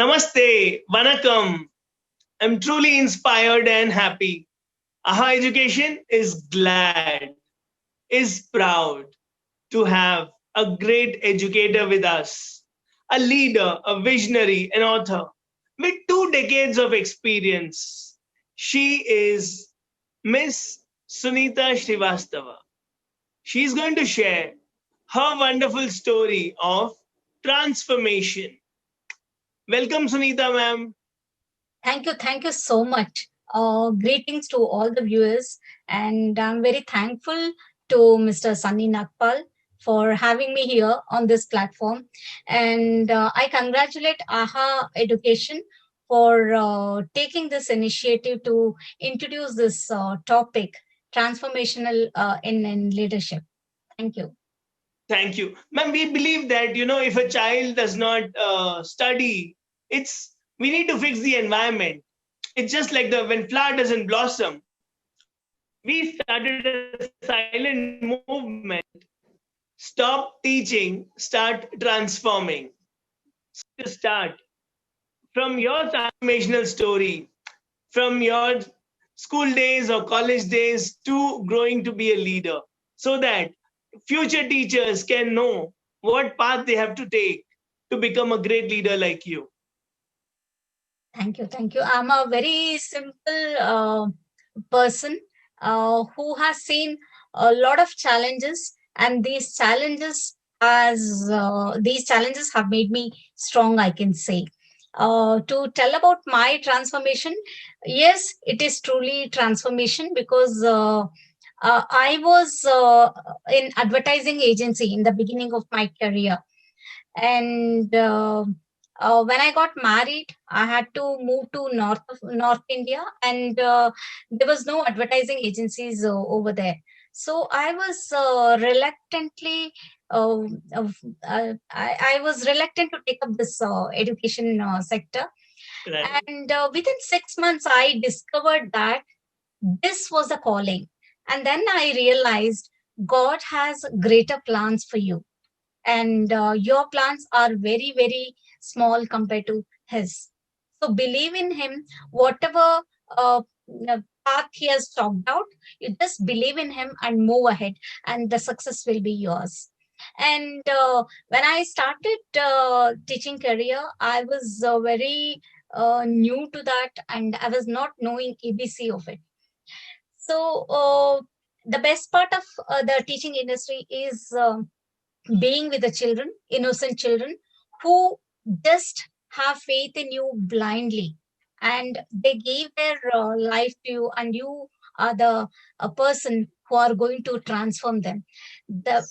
Namaste, Vanakkam. I'm truly inspired and happy. AHA Education is glad, is proud to have a great educator with us, a leader, a visionary, an author with 2 decades of experience. She is Miss Sunita Srivastava. She's going to share her wonderful story of transformation. Welcome, Sunita ma'am. Thank you so much. Greetings to all the viewers, and I'm very thankful to Mr. Sunny Nagpal for having me here on this platform. And I congratulate AHA Education for taking this initiative to introduce this topic, transformational in leadership. Thank you. Thank you. Ma'am, we believe that, if a child does not study, we need to fix the environment. It's just like when flower doesn't blossom. We started a silent movement. Stop teaching, start transforming. To start from your transformational story, from your school days or college days to growing to be a leader, so that future teachers can know what path they have to take to become a great leader like you. Thank you. Thank you. I'm a very simple person who has seen a lot of challenges, and these challenges have made me strong, I can say. To tell about my transformation, yes, it is truly transformation because I was in advertising agency in the beginning of my career, and when I got married, I had to move to North India, and there was no advertising agencies over there. So I was reluctantly. I was reluctant to take up this education sector, Right. and within 6 months, I discovered that this was a calling, and then I realized God has greater plans for you, and your plans are very very small compared to his. So believe in him. Whatever path he has chalked out, you just believe in him and move ahead, and the success will be yours. And when I started teaching career, I was very new to that, and I was not knowing ABC of it. So the best part of the teaching industry is being with the children, innocent children, who just have faith in you blindly, and they give their life to you, and you are the a person who are going to transform them. The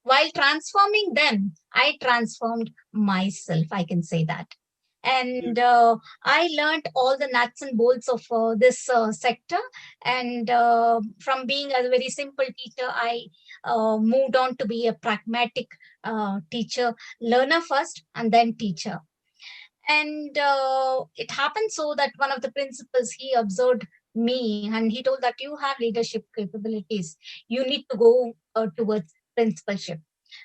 While transforming them, I transformed myself, I can say that. And I learned all the nuts and bolts of this sector. And from being a very simple teacher, I moved on to be a pragmatic teacher, learner first and then teacher. And it happened so that one of the principals, he observed me and he told that you have leadership capabilities, you need to go towards principalship.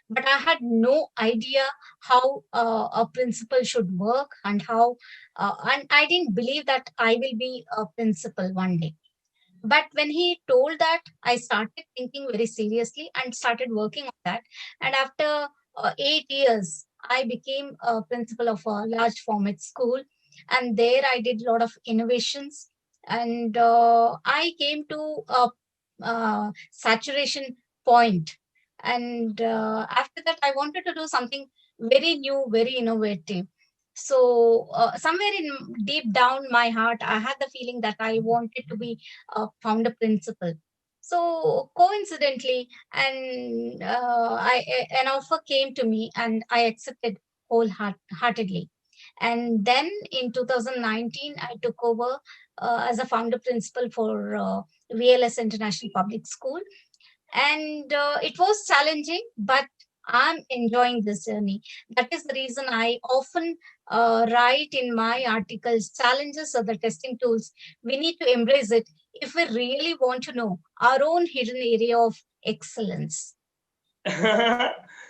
But I had no idea how a principal should work, and and I didn't believe that I will be a principal one day. But when he told that, I started thinking very seriously and started working on that. And after 8 years, I became a principal of a large format school. And there I did a lot of innovations. And I came to a saturation point. And after that, I wanted to do something very new, very innovative. So somewhere in deep down my heart, I had the feeling that I wanted to be a founder principal. So coincidentally, and an offer came to me, and I accepted wholeheartedly. And then in 2019, I took over as a founder principal for VLS International Public School, and it was challenging, but I'm enjoying this journey. That is the reason I often write in my articles, challenges are the testing tools. We need to embrace it if we really want to know our own hidden area of excellence.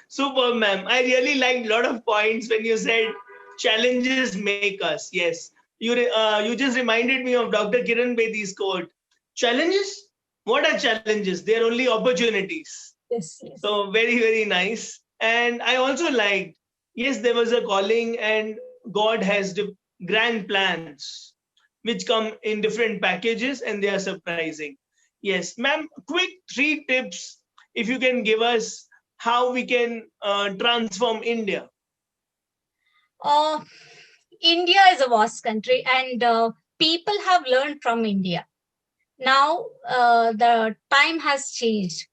Super, ma'am. I really liked a lot of points when you said challenges make us. Yes. You just reminded me of Dr. Kiran Bedi's quote. Challenges? What are challenges? They are only opportunities. Yes, yes. So very, very nice. And I also liked, yes, there was a calling and God has grand plans which come in different packages and they are surprising. Yes, ma'am, quick 3 tips if you can give us how we can transform India. Uh, India is a vast country, and people have learned from India. Now the time has changed.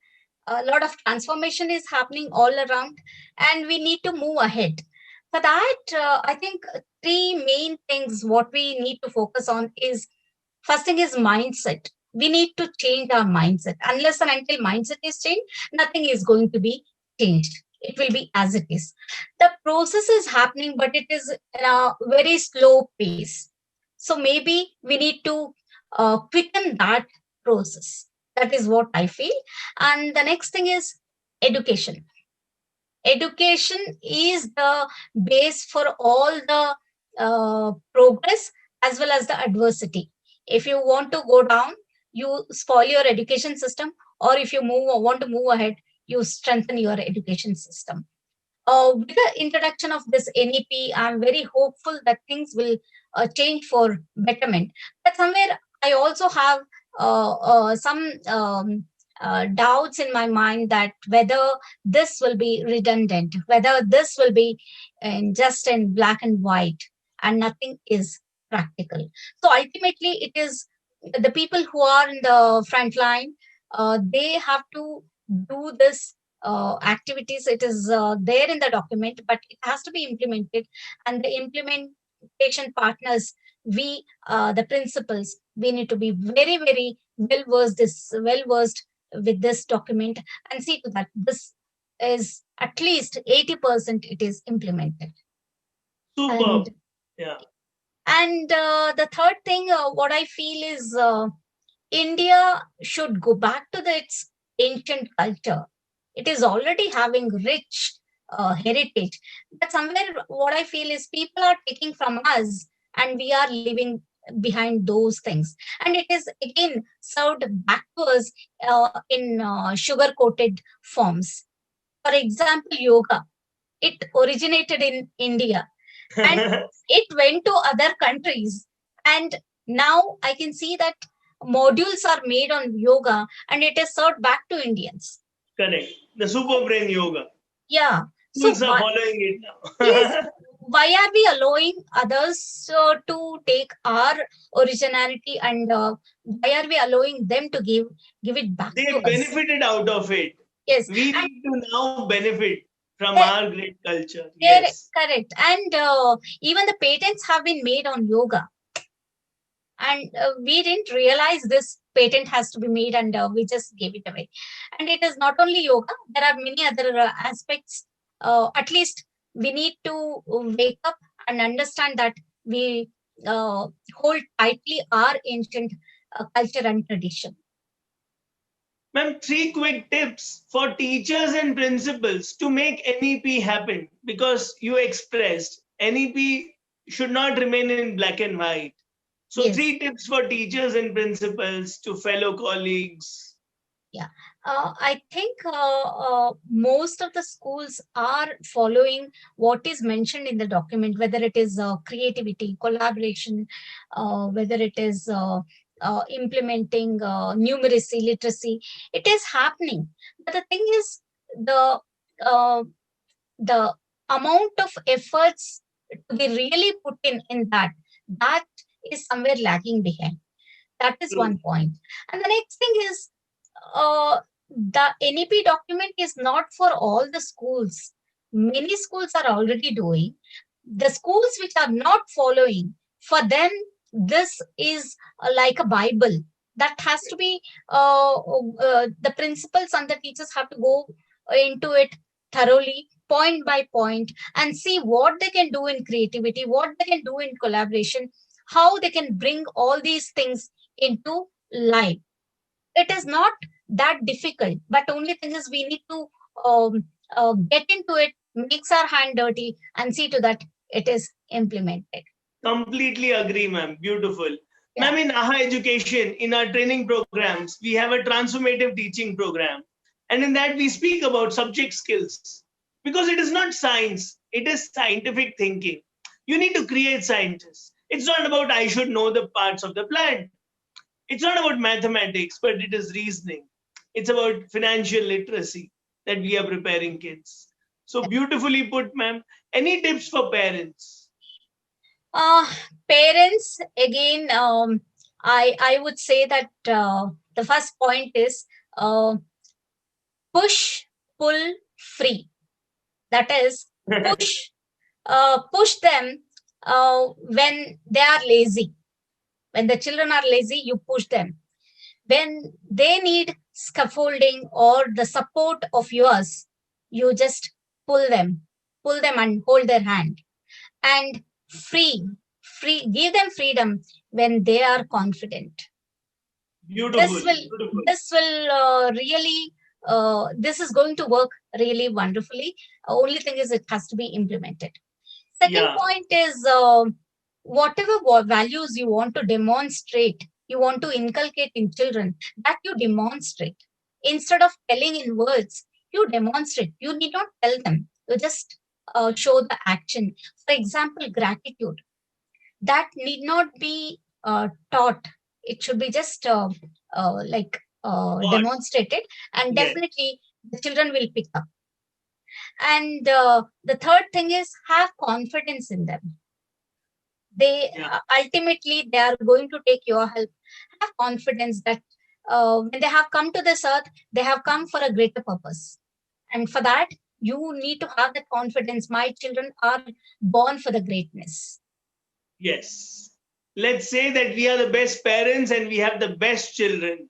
A lot of transformation is happening all around, and we need to move ahead. For that, I think three main things what we need to focus on is, first thing is mindset. We need to change our mindset. Unless and until mindset is changed, nothing is going to be changed. It will be as it is. The process is happening, but it is in a very slow pace. So maybe we need to quicken that process. That is what I feel. And the next thing is education. Education is the base for all the progress as well as the adversity. If you want to go down, you spoil your education system, or if you want to move ahead, you strengthen your education system. With the introduction of this NEP, I'm very hopeful that things will change for betterment. But somewhere I also have some doubts in my mind that whether this will be redundant, whether this will be just in black and white, and nothing is practical. So ultimately, it is the people who are in the front line. They have to do this activities. It is there in the document, but it has to be implemented. And the implementation partners, we, the principals, we need to be very, very well versed with this document, and see to that this is at least 80% it is implemented. Superb. Yeah. And the third thing, what I feel is India should go back to its ancient culture. It is already having rich heritage. But somewhere, what I feel is people are taking from us, and we are leaving behind those things. And it is again served back to us in sugar coated forms. For example, yoga. It originated in India and it went to other countries. And now I can see that modules are made on yoga and it is served back to Indians. Correct. The super brain yoga. Yeah. Schools are following it now. Yes. Why are we allowing others to take our originality, and why are we allowing them to give it back they to us? benefited out of it. Yes. We and need to now benefit from our great culture. Yes. Yes. Correct. And even the patents have been made on yoga. And we didn't realize this patent has to be made, and we just gave it away. And it is not only yoga, there are many other aspects. At least we need to wake up and understand that we hold tightly our ancient culture and tradition. Ma'am, 3 quick tips for teachers and principals to make NEP happen, because you expressed NEP should not remain in black and white. So Yes. 3 tips for teachers and principals to fellow colleagues. Yeah, I think most of the schools are following what is mentioned in the document, whether it is creativity, collaboration, whether it is implementing numeracy, literacy. It is happening. But the thing is, uh, the amount of efforts to be really put in that is somewhere lagging behind. That is True. one point. And the next thing is, the NEP document is not for all the schools. Many schools are already doing. The schools which are not following, for them, this is like a Bible. That has to be, the principals and the teachers have to go into it thoroughly, point by point, and see what they can do in creativity, what they can do in collaboration, how they can bring all these things into life. It is not that difficult, but only thing is we need to get into it, makes our hand dirty, and see to that it is implemented. Completely agree, ma'am. Beautiful. Yeah. Ma'am, in AHA Education, in our training programs, we have a transformative teaching program. And in that, we speak about subject skills because it is not science, it is scientific thinking. You need to create scientists. It's not about I should know the parts of the plant. It's not about mathematics, but it is reasoning. It's about financial literacy that we are preparing kids. So beautifully put, ma'am. Any tips for parents? Parents, again, I would say that the first point is push, pull, free. That is, push them when they are lazy. When the children are lazy, you push them. When they need scaffolding or the support of yours, you just pull them and hold their hand. And free, give them freedom when they are confident. Beautiful. This will really, this is going to work really wonderfully. Only thing is it has to be implemented. Second point is whatever values you want to demonstrate, you want to inculcate in children, that you demonstrate. Instead of telling in words, you demonstrate. You need not tell them. You just show the action. For example, gratitude. That need not be taught. It should be just demonstrated, and definitely the children will pick up. And the third thing is have confidence in them. They ultimately they are going to take your help. Have confidence that when they have come to this earth, they have come for a greater purpose, and for that you need to have that confidence. My children are born for the greatness. Yes. Let's say that we are the best parents and we have the best children.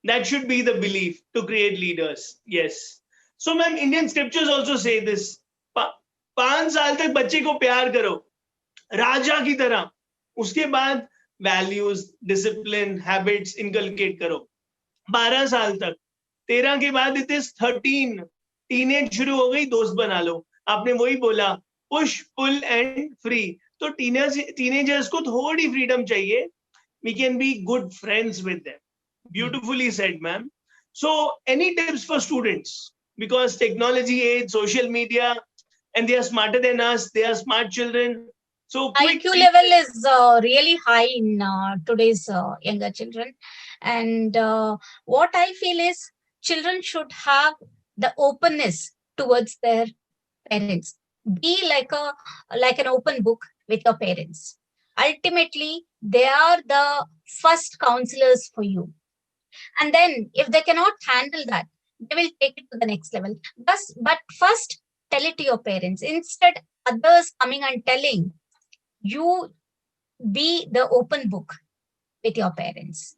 That should be the belief to create leaders. Yes. So, ma'am, Indian scriptures also say this. 5 साल तक बच्चे को प्यार करो राजा की तरह. उसके बाद वैल्यूज, डिसिप्लिन, हैबिट्स इनकलकेट करो. 12 साल तक. 13 के बाद इट इज 13. टीनेज शुरू हो गई, दोस्त बना लो. आपने वही बोला, पुश, पुल एंड फ्री. तो टीनेजर्स को थोड़ी फ्रीडम चाहिए. We can be good friends with them. Beautifully said, ma'am. So, any tips for students? Because technology age, social media, and they are smarter than us. They are smart children. So, IQ level is really high in today's younger children. And what I feel is children should have the openness towards their parents. Be like an open book with your parents. Ultimately, they are the first counselors for you. And then if they cannot handle that, they will take it to the next level. But first, tell it to your parents. Instead, others coming and telling, you be the open book with your parents.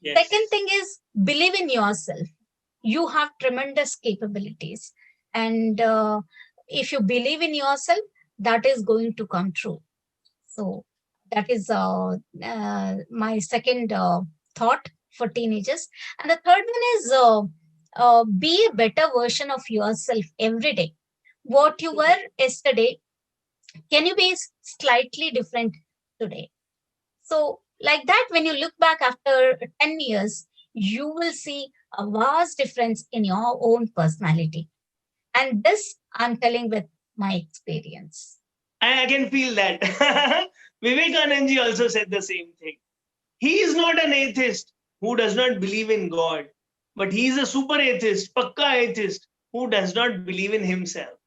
Yes. Second thing is believe in yourself. You have tremendous capabilities. And if you believe in yourself, that is going to come true. So that is my second thought for teenagers. And the third one is be a better version of yourself every day. What you were yesterday, can you be slightly different today? So like that, when you look back after 10 years, you will see a vast difference in your own personality. And this I'm telling with my experience. I can feel that. Vivekanand ji also said the same thing. He is not an atheist who does not believe in God, but he is a super atheist, pakka atheist, who does not believe in himself.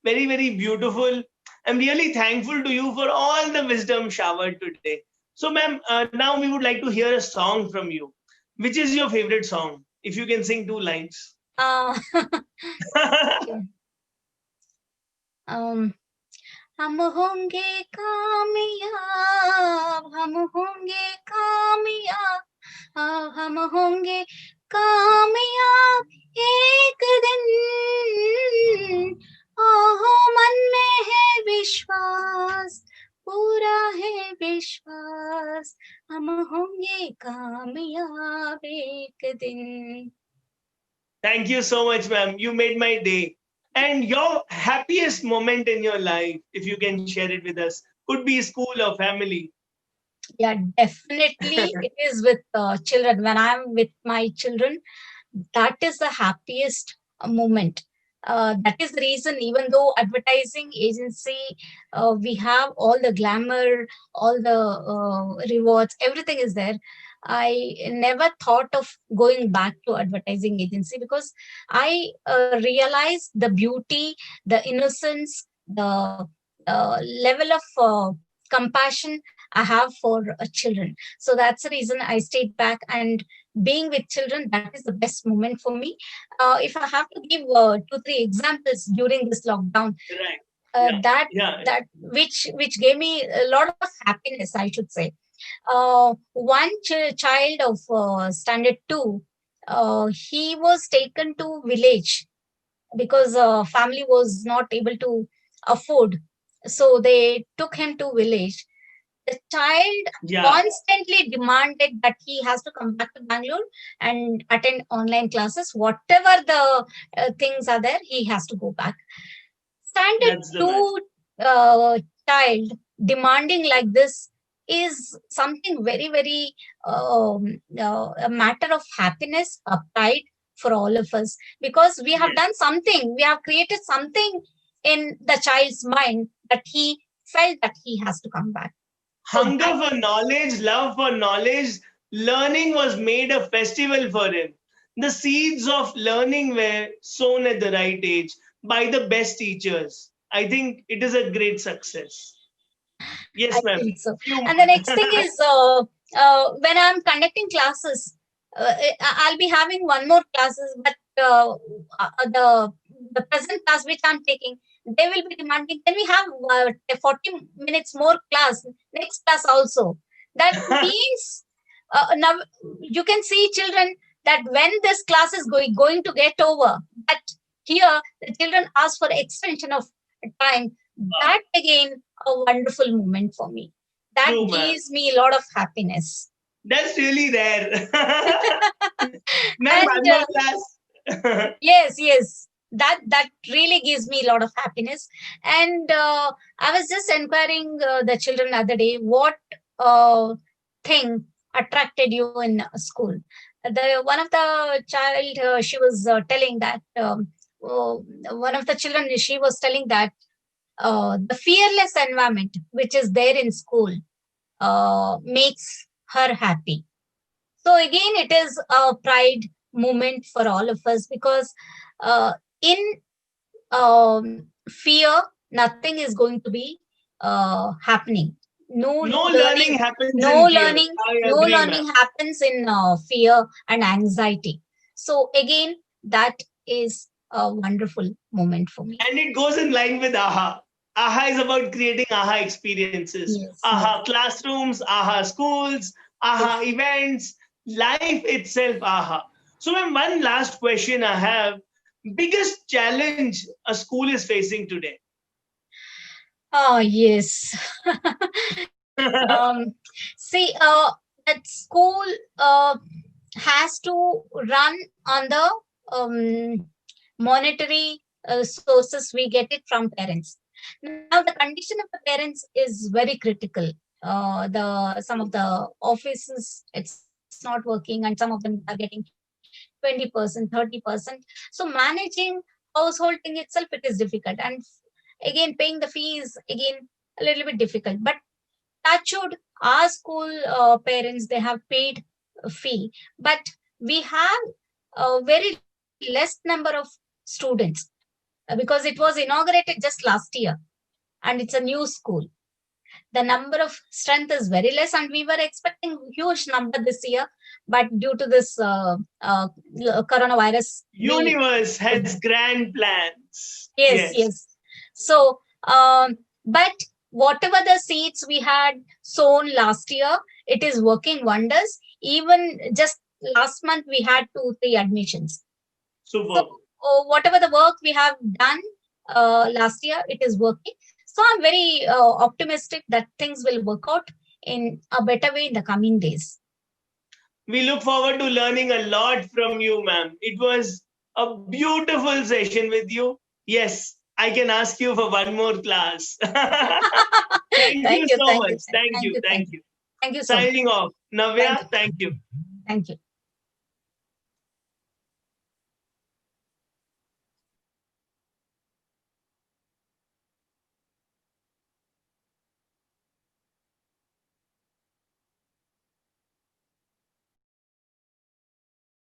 Very, very beautiful. I'm really thankful to you for all the wisdom showered today. So, ma'am, now we would like to hear a song from you. Which is your favorite song? If you can sing 2 lines. हम होंगे कामयाब, हम होंगे कामयाब, हम होंगे कामयाब एक दिन. ओहो मन में है विश्वास, पूरा है विश्वास, हम होंगे कामयाब एक दिन. Thank you so much, ma'am. You made my day. And your happiest moment in your life, if you can share it with us, could be school or family. Yeah, definitely it is with children. When I'm with my children, that is the happiest moment. That is the reason, even though advertising agency, we have all the glamour, all the rewards, everything is there. I never thought of going back to advertising agency because I realized the beauty, the innocence, the level of compassion I have for children. So that's the reason I stayed back, and being with children, that is the best moment for me. If I have to give 2 3 examples during this lockdown, Right. Yeah. that Yeah. that which gave me a lot of happiness, I should say. One child of standard 2, he was taken to village because family was not able to afford, so they took him to village. The child Yeah. constantly demanded that he has to come back to Bangalore and attend online classes. Whatever the things are there, he has to go back. Standard That's the magic. 2 child demanding like this is something very, very a matter of happiness, a pride for all of us, because we have Yes. done something, we have created something in the child's mind that he felt that he has to come back. So Hunger that, for knowledge, love for knowledge, learning was made a festival for him. The seeds of learning were sown at the right age by the best teachers. I think it is a great success. I Yes, ma'am. think so. Few And the more. next thing is, when I'm conducting classes, I'll be having one more classes, but the present class which I'm taking, they will be demanding, can we have 40 minutes more class, next class also? That means now you can see children that when this class is going to get over, but here the children ask for extension of time. That again a wonderful moment for me. That True, ma'am. gives me a lot of happiness. That's really rare. Ma'am, And one more class. yes, yes, that really gives me a lot of happiness. And I was just inquiring the children the other day, what thing attracted you in school? The one of the child, she was telling that one of the children, she was telling that the fearless environment which is there in school makes her happy. So again, it is a pride moment for all of us, because uh, in fear, nothing is going to be happening. No No learning learning, happens no in fear. learning, I no agree, ma'am. learning happens in fear and anxiety. So again, that is a wonderful moment for me. And it goes in line with AHA. AHA is about creating AHA experiences. Yes, yes, AHA classrooms, AHA schools, AHA yes. events, life itself, AHA. So, ma'am, one last question I have. Biggest challenge a school is facing today? Oh, yes. um, See, that school has to run on the monetary sources we get it from parents. Now, the condition of the parents is very critical. The some of the offices, it's not working, and some of them are getting 20%, 30%. So managing household thing itself, it is difficult, and again paying the fees again a little bit difficult. But touchwood, our school parents, they have paid a fee, but we have a very less number of students because it was inaugurated just last year, and it's a new school. The number of strength is very less, and we were expecting huge number this year, but due to this coronavirus, we Universe could. has grand plans. Yes, Yes. yes. So, but whatever the seeds we had sown last year, it is working wonders. Even just last month, we had 2, 3 admissions. So, Superb. whatever the work we have done last year, it is working. So, I'm very optimistic that things will work out in a better way in the coming days. We look forward to learning a lot from you, ma'am. It was a beautiful session with you. Yes, I can ask you for one more class. Thank Thank you you, so thank you, much. Thank thank you. you, thank Thank you. you. Thank you so much. Signing off. Thank Navya, you. thank you. Thank you.